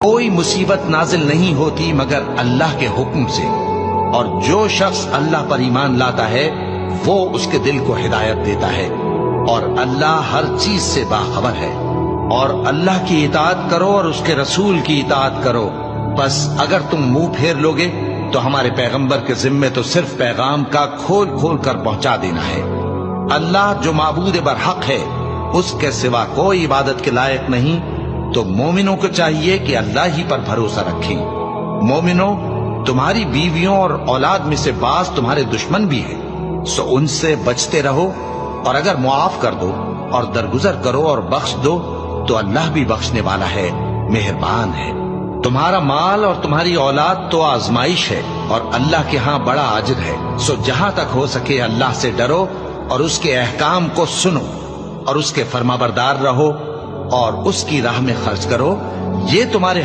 کوئی مصیبت نازل نہیں ہوتی مگر اللہ کے حکم سے، اور جو شخص اللہ پر ایمان لاتا ہے وہ اس کے دل کو ہدایت دیتا ہے، اور اللہ ہر چیز سے باخبر ہے۔ اور اللہ کی اطاعت کرو اور اس کے رسول کی اطاعت کرو، بس اگر تم منہ پھیر لوگے تو ہمارے پیغمبر کے ذمے تو صرف پیغام کا کھول کھول کر پہنچا دینا ہے۔ اللہ جو معبود برحق ہے، اس کے سوا کوئی عبادت کے لائق نہیں، تو مومنوں کو چاہیے کہ اللہ ہی پر بھروسہ رکھیں۔ مومنوں، تمہاری بیویوں اور اولاد میں سے بعض تمہارے دشمن بھی ہیں، سو ان سے بچتے رہو، اور اگر معاف کر دو اور درگزر کرو اور بخش دو تو اللہ بھی بخشنے والا ہے، مہربان ہے۔ تمہارا مال اور تمہاری اولاد تو آزمائش ہے، اور اللہ کے ہاں بڑا اجر ہے، سو جہاں تک ہو سکے اللہ سے ڈرو اور اس کے احکام کو سنو اور اس کے فرمانبردار رہو اور اس کی راہ میں خرچ کرو، یہ تمہارے